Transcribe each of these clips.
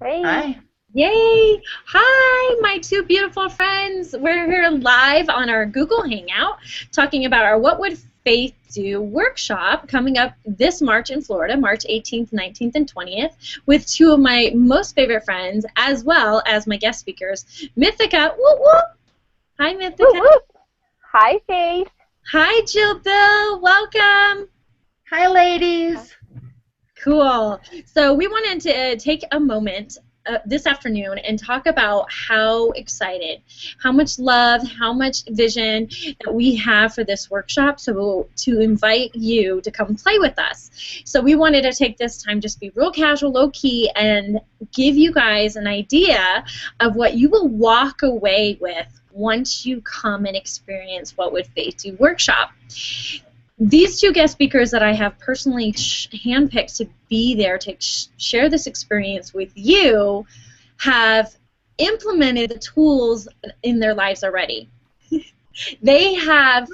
Hey. Hi. Yay! Hi, my two beautiful friends. We're here live on our Google Hangout talking about our What Would Faith Do workshop coming up this March in Florida, March 18th, 19th, and 20th, with two of my most favorite friends, as well as my guest speakers, Mythica. Whoop, whoop. Hi, Woo Mythica. woo. Hi, Faith. Hi, Jill Bill. Welcome. Hi, ladies. Cool. So we wanted to take a moment this afternoon and talk about how excited, how much love, how much vision that we have for this workshop. So to invite you to come play with us. So we wanted to take this time, just be real casual, low key, and give you guys an idea of what you will walk away with once you come and experience What Would Faith Do workshop. These two guest speakers that I have personally handpicked to be there to share this experience with you have implemented the tools in their lives already. They have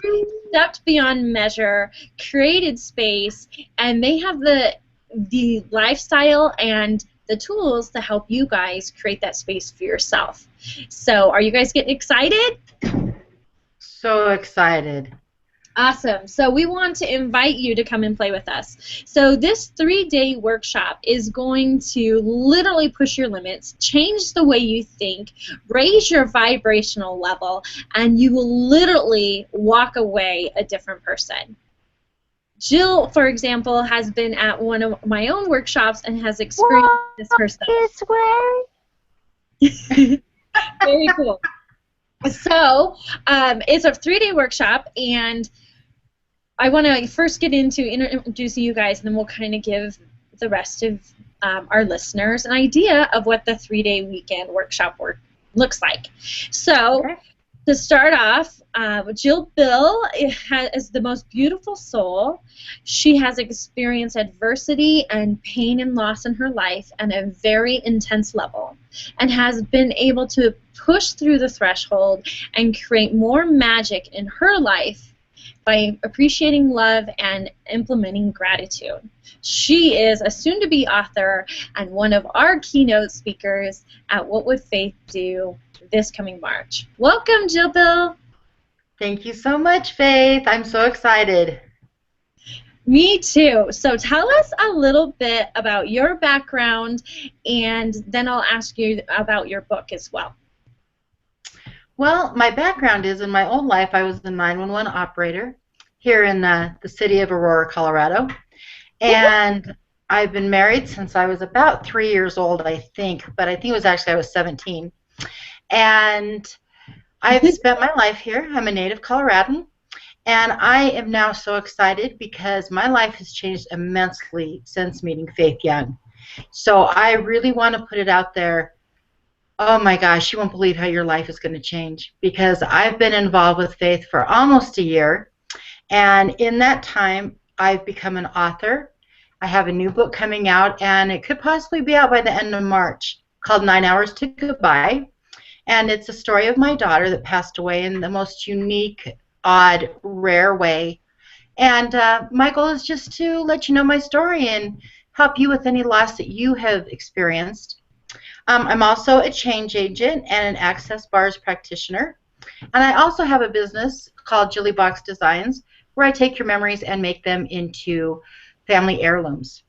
stepped beyond measure, created space, and they have the lifestyle and the tools to help you guys create that space for yourself. So are you guys getting excited? So excited. Awesome. So we want to invite you to come and play with us. So this 3-day workshop is going to literally push your limits, change the way you think, raise your vibrational level, and you will literally walk away a different person. Jill, for example, has been at one of my own workshops and has experienced this herself. This way. Very cool. So it's a 3-day workshop, and I want to first get into introducing you guys, and then we'll kind of give the rest of our listeners an idea of what the 3-day weekend workshop looks like. So to start off, Jill Bill is the most beautiful soul. She has experienced adversity and pain and loss in her life at a very intense level, and has been able to push through the threshold and create more magic in her life by appreciating love and implementing gratitude. She is a soon-to-be author and one of our keynote speakers at What Would Faith Do this coming March. Welcome, Jill Bill. Thank you so much, Faith. I'm so excited. Me too. So tell us a little bit about your background, and then I'll ask you about your book as well. Well, my background is in my old life, I was the 911 operator here in the city of Aurora, Colorado. And I've been married since I was about 3 years old, I think. But I think it was actually I was 17. And I've spent my life here. I'm a native Coloradan. And I am now so excited because my life has changed immensely since meeting Faith Young. So I really want to put it out there. Oh my gosh, you won't believe how your life is going to change, because I've been involved with Faith for almost a year, and in that time I've become an author. I have a new book coming out, and it could possibly be out by the end of March, called 9 Hours to Goodbye, and it's a story of my daughter that passed away in the most unique, odd, rare way. And my goal is just to let you know my story and help you with any loss that you have experienced. I'm also a change agent and an Access Bars practitioner. And I also have a business called Jilly Box Designs, where I take your memories and make them into family heirlooms.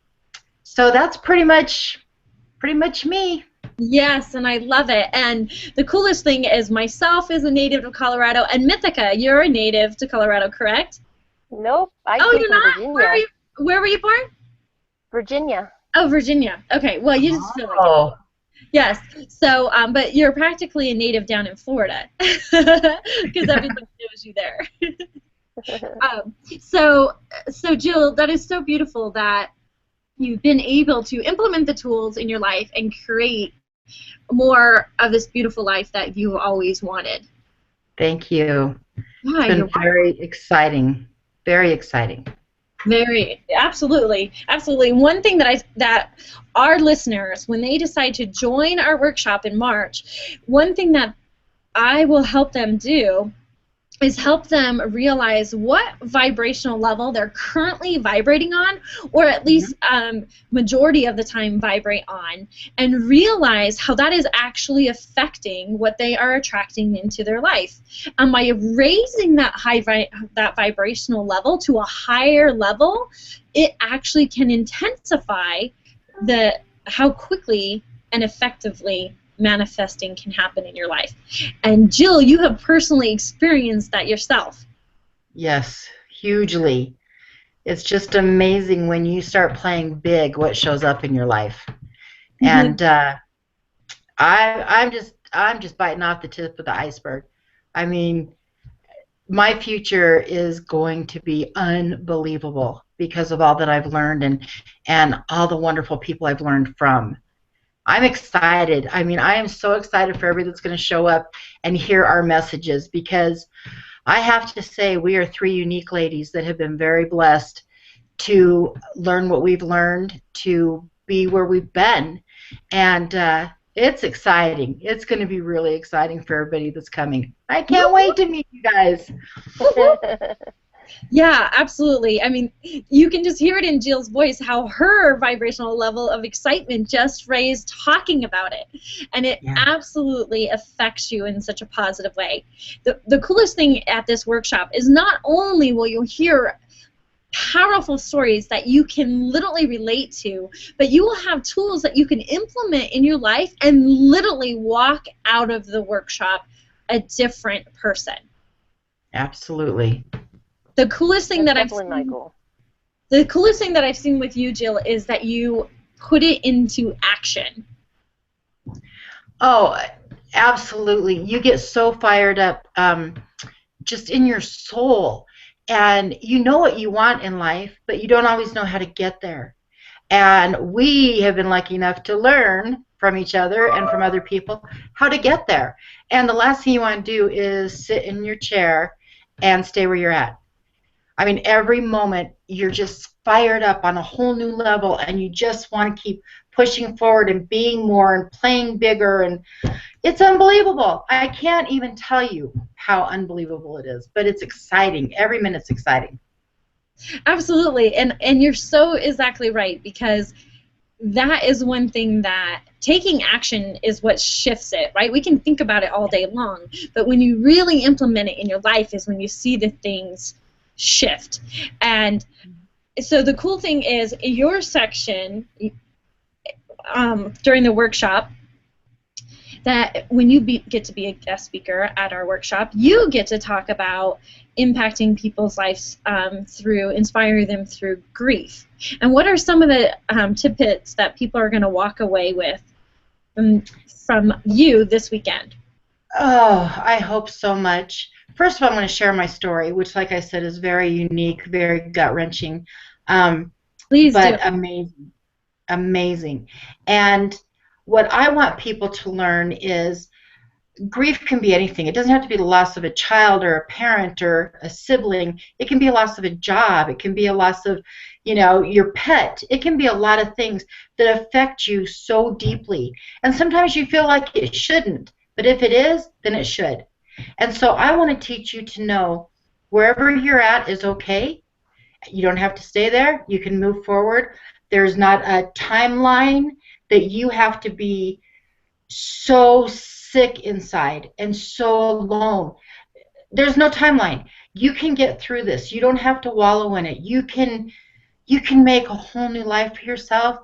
So that's pretty much me. Yes, and I love it. And the coolest thing is myself is a native of Colorado, and Mythica, you're a native to Colorado, correct? Nope. Oh, you're not? Virginia. Where were you born? Virginia. Oh, Virginia. Okay, well, you just feel like it. Yes. So, but you're practically a native down in Florida because everybody knows you there. So Jill, that is so beautiful that you've been able to implement the tools in your life and create more of this beautiful life that you always wanted. Thank you. Yeah, it's been very exciting. Very exciting. Very, absolutely, absolutely. One thing that our listeners, when they decide to join our workshop in March, one thing that I will help them do is help them realize what vibrational level they're currently vibrating on, or at least majority of the time vibrate on, and realize how that is actually affecting what they are attracting into their life. And by raising that that vibrational level to a higher level, it actually can intensify how quickly and effectively manifesting can happen in your life. And Jill, you have personally experienced that yourself. Yes, hugely. It's just amazing when you start playing big what shows up in your life. And I'm just biting off the tip of the iceberg. I mean, my future is going to be unbelievable because of all that I've learned and all the wonderful people I've learned from. I'm excited. I mean, I am so excited for everybody that's going to show up and hear our messages, because I have to say we are three unique ladies that have been very blessed to learn what we've learned, to be where we've been, and it's exciting. It's going to be really exciting for everybody that's coming. I can't wait to meet you guys. Yeah, absolutely. I mean, you can just hear it in Jill's voice how her vibrational level of excitement just raised talking about it. And it absolutely affects you in such a positive way. The coolest thing at this workshop is not only will you hear powerful stories that you can literally relate to, but you will have tools that you can implement in your life and literally walk out of the workshop a different person. Absolutely. The coolest thing That's that I've definitely my goal. The coolest thing that I've seen with you, Jill, is that you put it into action. Oh, absolutely. You get so fired up just in your soul. And you know what you want in life, but you don't always know how to get there. And we have been lucky enough to learn from each other and from other people how to get there. And the last thing you want to do is sit in your chair and stay where you're at. I mean, every moment you're just fired up on a whole new level, and you just want to keep pushing forward and being more and playing bigger, and it's unbelievable. I can't even tell you how unbelievable it is, but it's exciting. Every minute's exciting. Absolutely, and you're so exactly right, because that is one thing that taking action is what shifts it, right? We can think about it all day long, but when you really implement it in your life is when you see the things shift. And so the cool thing is, in your section during the workshop, that when you get to be a guest speaker at our workshop, you get to talk about impacting people's lives through inspiring them through grief. And what are some of the tidbits that people are going to walk away with from you this weekend? Oh, I hope so much. First of all, I'm going to share my story, which, like I said, is very unique, very gut-wrenching, Please but do. amazing, amazing. And what I want people to learn is grief can be anything. It doesn't have to be the loss of a child or a parent or a sibling. It can be a loss of a job. It can be a loss of, you know, your pet. It can be a lot of things that affect you so deeply. And sometimes you feel like it shouldn't, but if it is, then it should. And so I want to teach you to know wherever you're at is okay. You don't have to stay there. You can move forward. There's not a timeline that you have to be so sick inside and so alone. There's no timeline. You can get through this. You don't have to wallow in it. You can make a whole new life for yourself.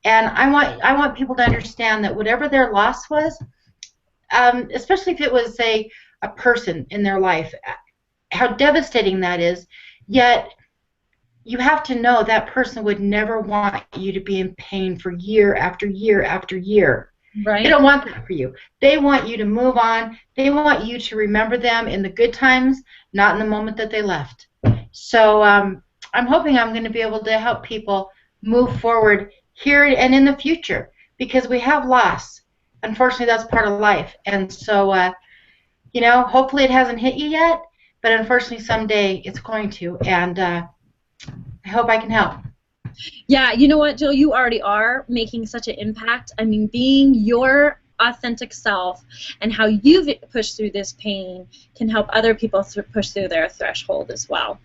And I want people to understand that whatever their loss was, especially if it was, say, a person in their life, how devastating that is, yet you have to know that person would never want you to be in pain for year after year after year. Right. They don't want that for you. They want you to move on. They want you to remember them in the good times, not in the moment that they left. So I'm hoping I'm going to be able to help people move forward here and in the future, because we have loss. Unfortunately, that's part of life. And so, you know, hopefully it hasn't hit you yet, but unfortunately someday it's going to. And I hope I can help. Yeah, you know what, Jill? You already are making such an impact. I mean, being your authentic self and how you've pushed through this pain can help other people push through their threshold as well.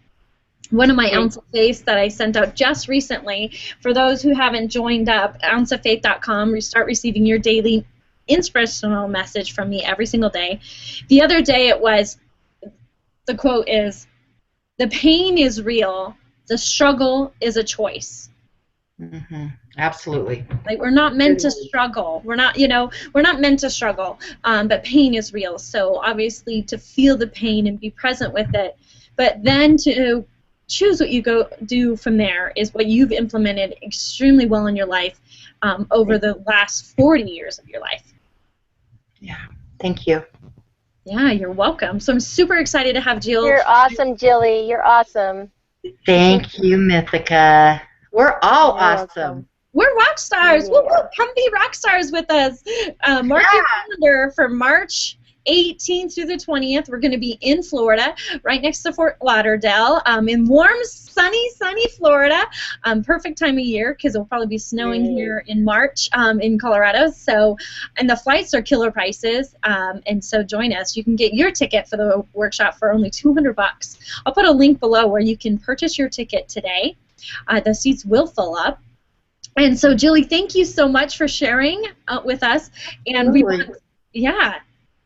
One of my Ounce of Faith that I sent out just recently, for those who haven't joined up, ounceoffaith.com, start receiving your daily inspirational message from me every single day. The other day it was, the quote is, "The pain is real, the struggle is a choice." Mm-hmm. Absolutely. Like, we're not meant to struggle. We're not, we're not meant to struggle, but pain is real. So obviously to feel the pain and be present with it, but then to choose what you go do from there is what you've implemented extremely well in your life over the last 40 years of your life. Yeah, thank you. Yeah, you're welcome. So I'm super excited to have Jill. You're awesome, Jilly. You're awesome. Thank you, Mythica. We're all You're awesome. welcome. We're rock stars. Yeah. Woo-woo. Come be rock stars with us. Mark your calendar for March 18th through the 20th. We're going to be in Florida, right next to Fort Lauderdale, in warm, sunny Florida. Perfect time of year because it'll probably be snowing here in March in Colorado. So, and the flights are killer prices. And so join us. You can get your ticket for the workshop for only $200. I'll put a link below where you can purchase your ticket today. The seats will fill up. And so, Jilly, thank you so much for sharing with us. And we want, yeah.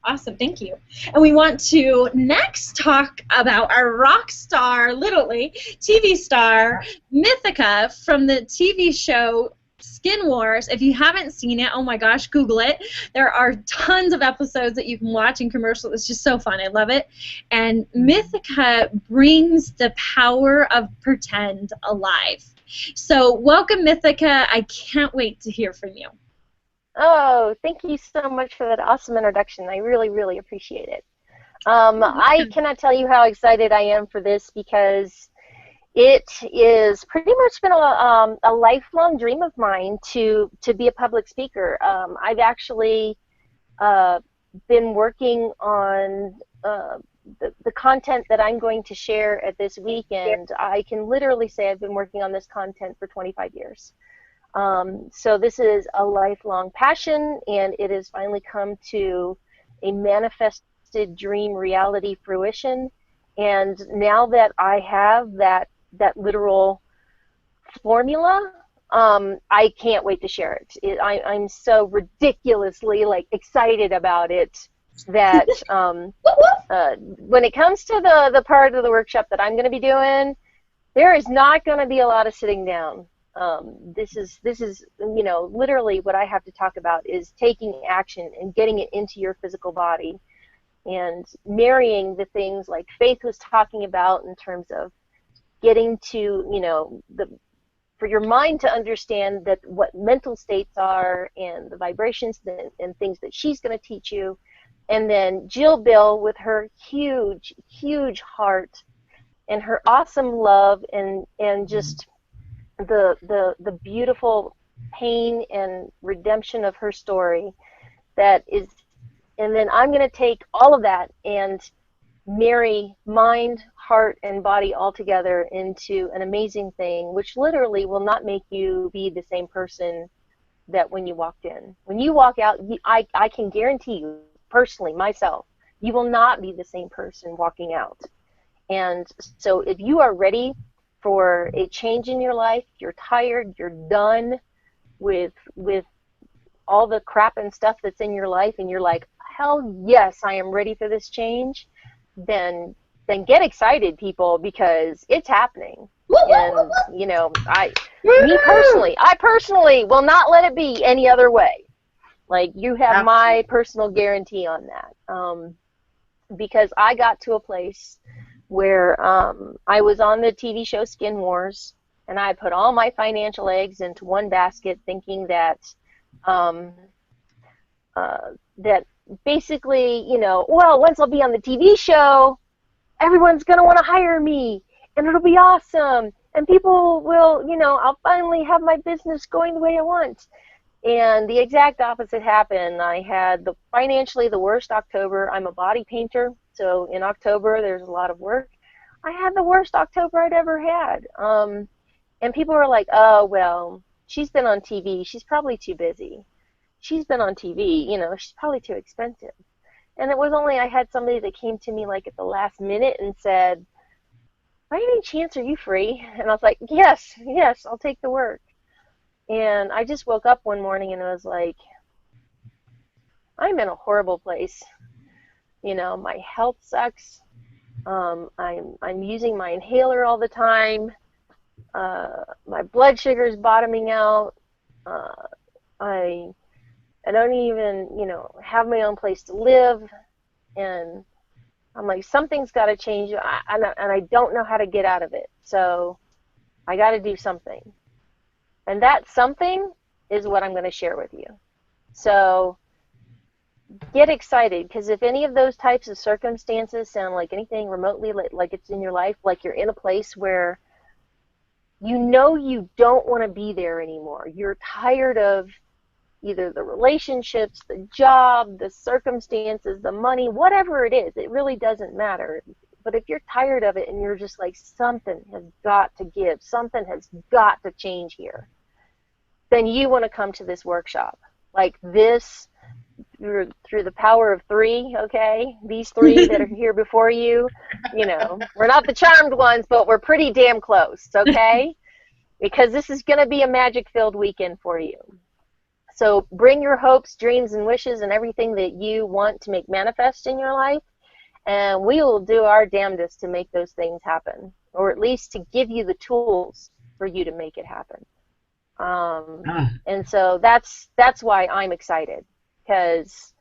Awesome, thank you. And we want to next talk about our rock star, literally, TV star, Mythica from the TV show Skin Wars. If you haven't seen it, oh my gosh, Google it. There are tons of episodes that you can watch in commercial. It's just so fun. I love it. And Mythica brings the power of pretend alive. So welcome, Mythica. I can't wait to hear from you. Oh, thank you so much for that awesome introduction. I really, really appreciate it. I cannot tell you how excited I am for this because it is pretty much been a lifelong dream of mine to be a public speaker. I've actually been working on the content that I'm going to share at this weekend. I can literally say I've been working on this content for 25 years. So this is a lifelong passion, and it has finally come to a manifested dream reality fruition. And now that I have that literal formula, I can't wait to share it. I'm so ridiculously excited about it that when it comes to the part of the workshop that I'm going to be doing, there is not going to be a lot of sitting down. This is literally what I have to talk about is taking action and getting it into your physical body and marrying the things like Faith was talking about in terms of getting to, for your mind to understand that what mental states are and the vibrations and things that she's going to teach you. And then Jill Bill with her huge, huge heart and her awesome love and just the beautiful pain and redemption of her story that is, and then I'm going to take all of that and marry mind, heart, and body all together into an amazing thing, which literally will not make you be the same person that when you walked in. When you walk out, I can guarantee you, personally, myself, you will not be the same person walking out. And so if you are ready for a change in your life, you're tired, you're done with all the crap and stuff that's in your life, and you're like, hell yes, I am ready for this change, then get excited, people, because it's happening. And I personally will not let it be any other way. Like, you have my personal guarantee on that, because I got to a place where I was on the TV show Skin Wars, and I put all my financial eggs into one basket, thinking that that basically, well, once I'll be on the TV show, everyone's going to want to hire me, and it'll be awesome, and people will, I'll finally have my business going the way I want. And the exact opposite happened. I had financially the worst October. I'm a body painter, so in October there's a lot of work. I had the worst October I'd ever had. And people were like, oh, well, she's been on TV. She's probably too busy. she's been on TV, you know, she's probably too expensive. And it was only I had somebody that came to me like at the last minute and said, by any chance are you free? And I was like, yes, I'll take the work. And I just woke up one morning and I was like, I'm in a horrible place. You know, my health sucks. I'm using my inhaler all the time. My blood sugar is bottoming out. I don't even, you know, have my own place to live. And I'm like, something's got to change, and I don't know how to get out of it. So I got to do something. And that something is what I'm going to share with you. So get excited, because if any of those types of circumstances sound like anything remotely like it's in your life, like you're in a place where you know you don't want to be there anymore. You're tired of either the relationships, the job, the circumstances, the money, whatever it is, it really doesn't matter. But if you're tired of it and you're just like, something has got to give, something has got to change here, then you want to come to this workshop. Like this, through the power of three, okay? These three that are here before you, you know, we're not the charmed ones, but we're pretty damn close, okay? Because this is going to be a magic-filled weekend for you. So bring your hopes, dreams, and wishes and everything that you want to make manifest in your life, and we will do our damnedest to make those things happen, or at least to give you the tools for you to make it happen. And so that's why I'm excited, because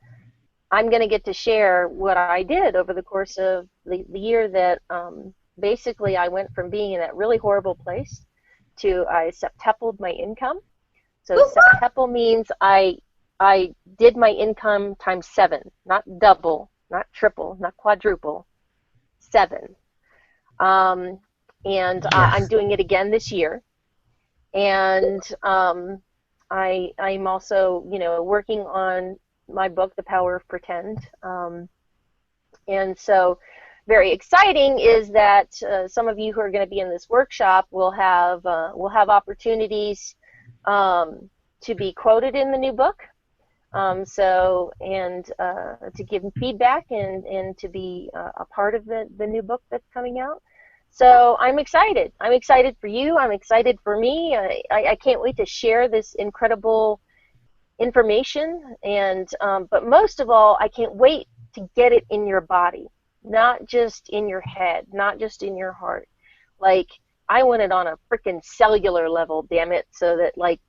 I'm going to get to share what I did over the course of the year that basically I went from being in that really horrible place to I septupled my income. So septuple means I did my income times 7, not double, not triple, not quadruple, 7. And yes. I'm doing it again this year. And I'm also, you know, working on my book, The Power of Pretend. And so very exciting is that some of you who are going to be in this workshop will have opportunities to be quoted in the new book, to give feedback and to be a part of the new book that's coming out. So I'm excited. I'm excited for you. I'm excited for me. I can't wait to share this incredible information. And but most of all, I can't wait to get it in your body, not just in your head, not just in your heart. Like, I want it on a freaking cellular level, damn it, so that, like,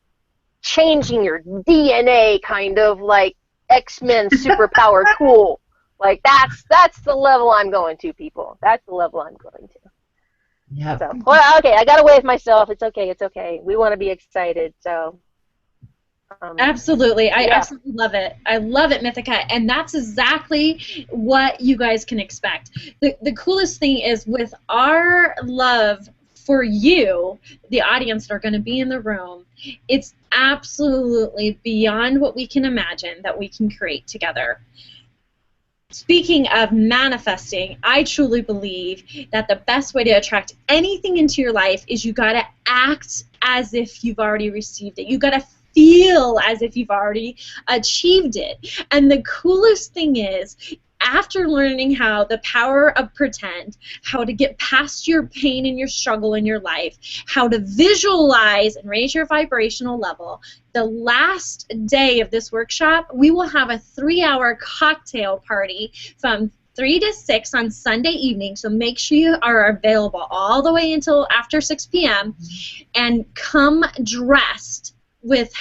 changing your DNA kind of like X-Men superpower tool. Like, that's the level I'm going to, people. That's the level I'm going to. Yeah. So, well, okay, I got away with myself. It's okay. It's okay. We want to be excited. So. Absolutely. I absolutely love it. I love it, Mythica. And that's exactly what you guys can expect. The coolest thing is, with our love for you, the audience that are going to be in the room, it's absolutely beyond what we can imagine that we can create together. Speaking of manifesting, I truly believe that the best way to attract anything into your life is you got to act as if you've already received it. You got to feel as if you've already achieved it. And the coolest thing is, after learning how the power of pretend, how to get past your pain and your struggle in your life, how to visualize and raise your vibrational level, the last day of this workshop, we will have a 3-hour cocktail party from 3 to 6 on Sunday evening, so make sure you are available all the way until after 6 p.m. and come dressed with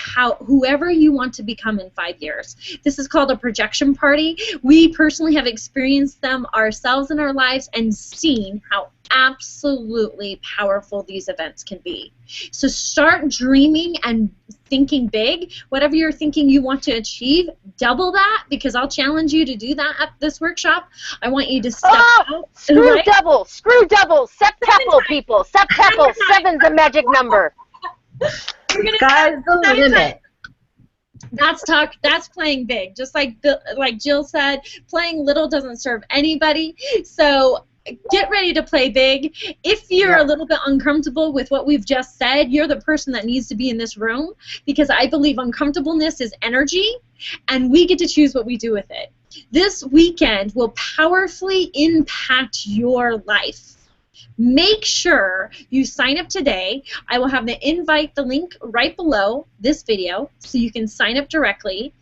whoever you want to become in 5 years. This is called a projection party. We personally have experienced them ourselves in our lives and seen how absolutely powerful these events can be. So start dreaming and thinking big. Whatever you're thinking you want to achieve, double that, because I'll challenge you to do that at this workshop. I want you to step out. Screw right? double, septuple, people. Septuple, 7's a magic number. Sky's the limit. That's playing big. Just like Jill said, playing little doesn't serve anybody. So get ready to play big. If you're a little bit uncomfortable with what we've just said, you're the person that needs to be in this room, because I believe uncomfortableness is energy, and we get to choose what we do with it. This weekend will powerfully impact your life. Make sure you sign up today. I will have the link right below this video so you can sign up directly.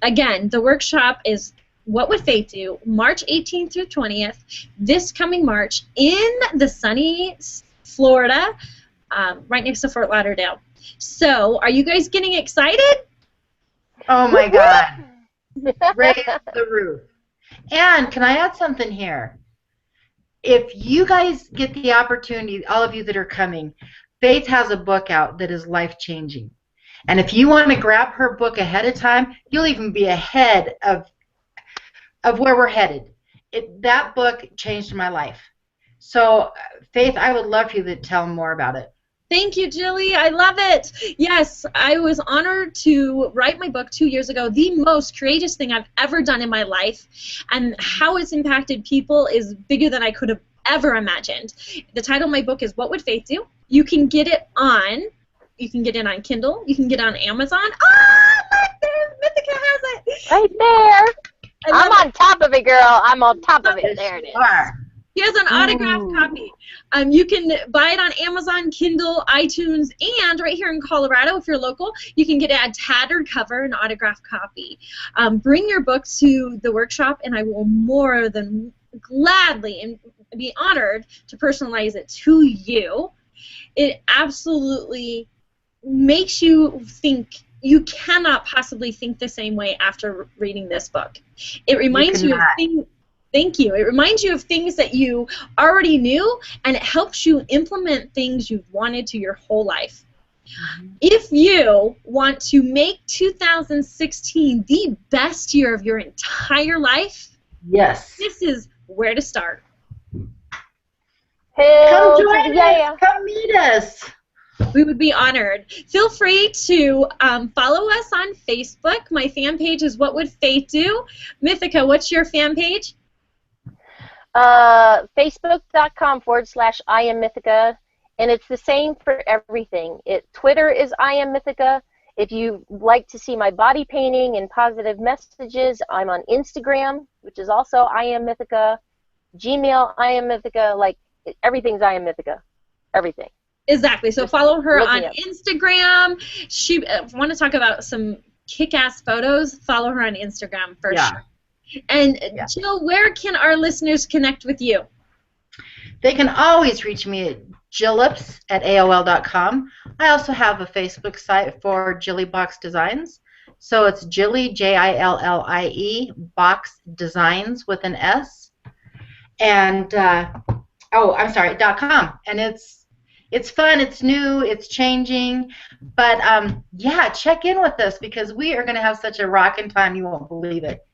Again, the workshop is What Would Faith Do? March 18th through 20th, this coming March in the sunny Florida, right next to Fort Lauderdale. So, are you guys getting excited? Oh my God. Raise the roof. And can I add something here? If you guys get the opportunity, all of you that are coming, Faith has a book out that is life-changing. And if you want to grab her book ahead of time, you'll even be ahead of where we're headed. That book changed my life. So, Faith, I would love for you to tell them more about it. Thank you, Jilly. I love it. Yes, I was honored to write my book 2 years ago, the most courageous thing I've ever done in my life, and how it's impacted people is bigger than I could have ever imagined. The title of my book is What Would Faith Do? You can get it on Kindle. You can get it on Amazon. Ah, look, there, Mythica has it. Right there. I'm on top of it, girl. I'm on top of it. There it is. He has an autographed copy. You can buy it on Amazon, Kindle, iTunes, and right here in Colorado, if you're local, you can get a tattered cover, an autographed copy. Bring your book to the workshop, and I will more than gladly and be honored to personalize it to you. It absolutely makes you think. You cannot possibly think the same way after reading this book. It reminds you of things. Thank you. It reminds you of things that you already knew, and it helps you implement things you've wanted to your whole life. If you want to make 2016 the best year of your entire life, yes, this is where to start. Come join us. Come meet us. We would be honored. Feel free to follow us on Facebook. My fan page is What Would Faith Do? Mythica, what's your fan page? Facebook.com/I am Mythica, and it's the same for everything. Twitter is I am Mythica. If you like to see my body painting and positive messages, I'm on Instagram, which is also I am Mythica. Gmail, I am Mythica. Like, everything's I am Mythica. Everything. Exactly. So follow her on Instagram. She want to talk about some kick-ass photos. Follow her on Instagram for sure. And Jill, where can our listeners connect with you? They can always reach me at jillips@aol.com. I also have a Facebook site for Jillie Box Designs. So it's Jillie, Jillie, Box Designs with an S. And, .com. And it's fun, it's new, it's changing. But, yeah, check in with us because we are going to have such a rockin' time, you won't believe it.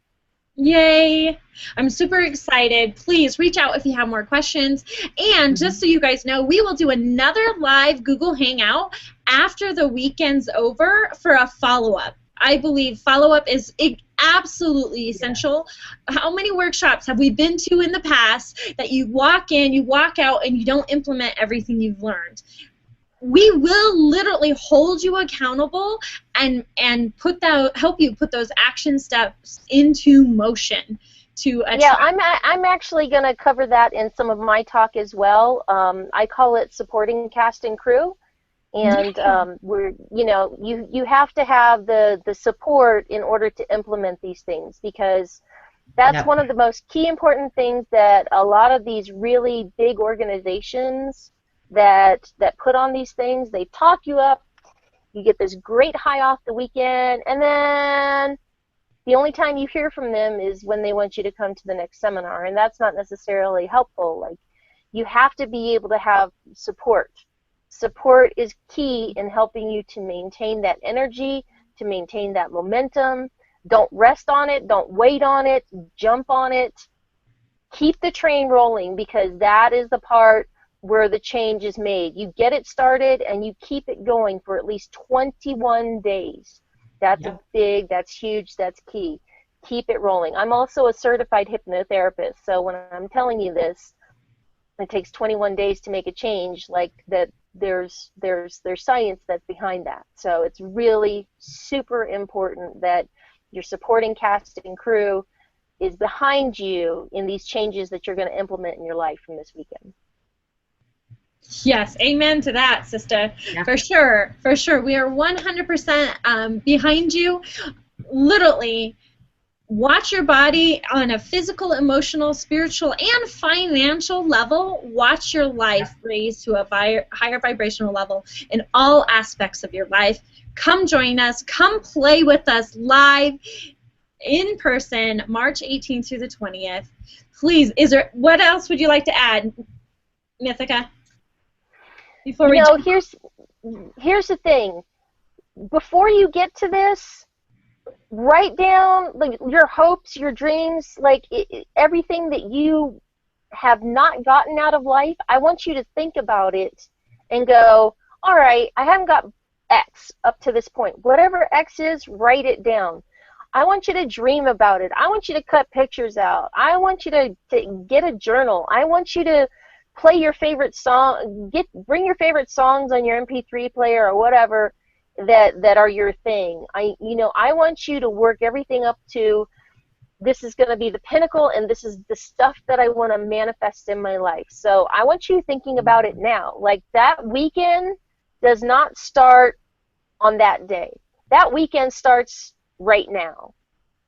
Yay! I'm super excited. Please reach out if you have more questions. And just so you guys know, we will do another live Google Hangout after the weekend's over for a follow-up. I believe follow-up is absolutely essential. Yeah. How many workshops have we been to in the past that you walk in, you walk out, and you don't implement everything you've learned? We will literally hold you accountable and help you put those action steps into motion to attract. Yeah, I'm actually going to cover that in some of my talk as well. I call it supporting cast and crew, and you have to have the support in order to implement these things, because that's one of the most key important things that a lot of these really big organizations that put on these things, they talk you up, you get this great high off the weekend, and then the only time you hear from them is when they want you to come to the next seminar, and that's not necessarily helpful. Like, you have to be able to have support. Support is key in helping you to maintain that energy, to maintain that momentum. Don't rest on it, don't wait on it, jump on it. Keep the train rolling, because that is the part where the change is made. You get it started and you keep it going for at least 21 days. That's big, that's huge, that's key. Keep it rolling. I'm also a certified hypnotherapist, so when I'm telling you this, it takes 21 days to make a change, like that there's science that's behind that. So it's really super important that your supporting cast and crew is behind you in these changes that you're going to implement in your life from this weekend. Yes, amen to that, sister. Yeah. For sure, for sure. We are 100% behind you. Literally, watch your body on a physical, emotional, spiritual, and financial level. Watch your life raise to a higher vibrational level in all aspects of your life. Come join us. Come play with us live in person, March 18th through the 20th. Please, what else would you like to add, Mythica? Before we here's the thing. Before you get to this, write down like your hopes, your dreams, like everything that you have not gotten out of life. I want you to think about it and go, all right, I haven't got X up to this point. Whatever X is, write it down. I want you to dream about it. I want you to cut pictures out. I want you to get a journal. I want you to play your favorite song. Bring your favorite songs on your MP3 player or whatever that are your thing. I want you to work everything up to, this is going to be the pinnacle, and this is the stuff that I want to manifest in my life. So I want you thinking about it now. Like, that weekend does not start on that day. That weekend starts right now.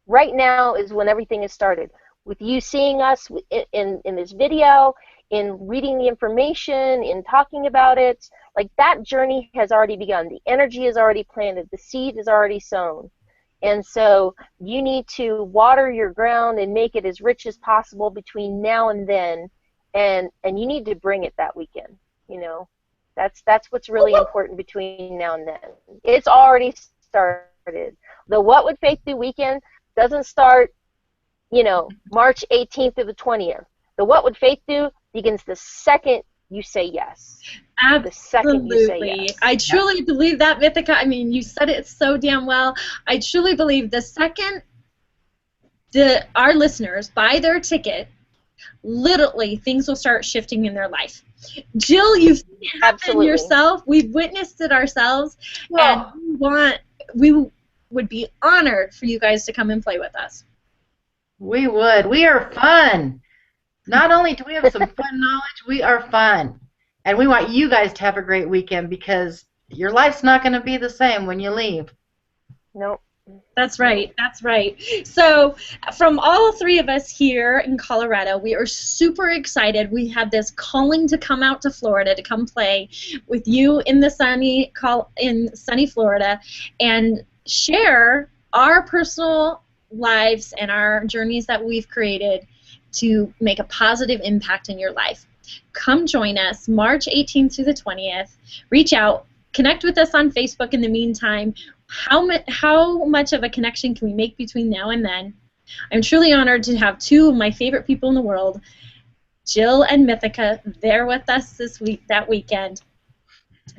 Right now is when everything has started. With you seeing us in this video, in reading the information, in talking about it, like, that journey has already begun. The energy is already planted. The seed is already sown. And so you need to water your ground and make it as rich as possible between now and then. And you need to bring it that weekend. That's what's really important between now and then. It's already started. The What Would Faith Do weekend doesn't start, March 18th to the 20th. The What Would Faith Do begins the second you say yes. Absolutely. The second you say yes. I truly believe that, Mythica. I mean, you said it so damn well. I truly believe the second our listeners buy their ticket, literally things will start shifting in their life. Jill, you've seen it happen yourself. We've witnessed it ourselves, and we would be honored for you guys to come and play with us. We would. We are fun. Not only do we have some fun knowledge, we are fun. And we want you guys to have a great weekend, because your life's not going to be the same when you leave. Nope. That's right. That's right. So from all three of us here in Colorado, we are super excited. We have this calling to come out to Florida to come play with you in the sunny Florida and share our personal lives and our journeys that we've created to make a positive impact in your life. Come join us March 18th through the 20th. Reach out. Connect with us on Facebook in the meantime. How much of a connection can we make between now and then? I'm truly honored to have two of my favorite people in the world, Jill and Mythica, there with us that weekend.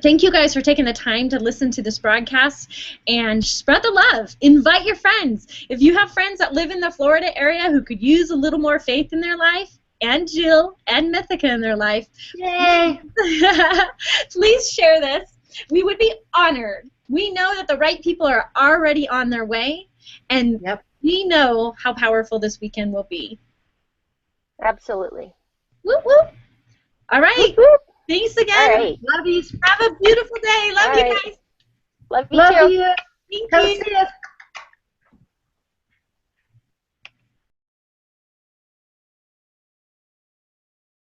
Thank you guys for taking the time to listen to this broadcast and spread the love. Invite your friends. If you have friends that live in the Florida area who could use a little more faith in their life, and Jill and Mythica in their life, yay! Please share this. We would be honored. We know that the right people are already on their way, and we know how powerful this weekend will be. Absolutely. Whoop, whoop. All right. Whoop, whoop. Thanks again. All right. Love you. Have a beautiful day. Love you guys. Love you Love too. you. Thank Come you. see us.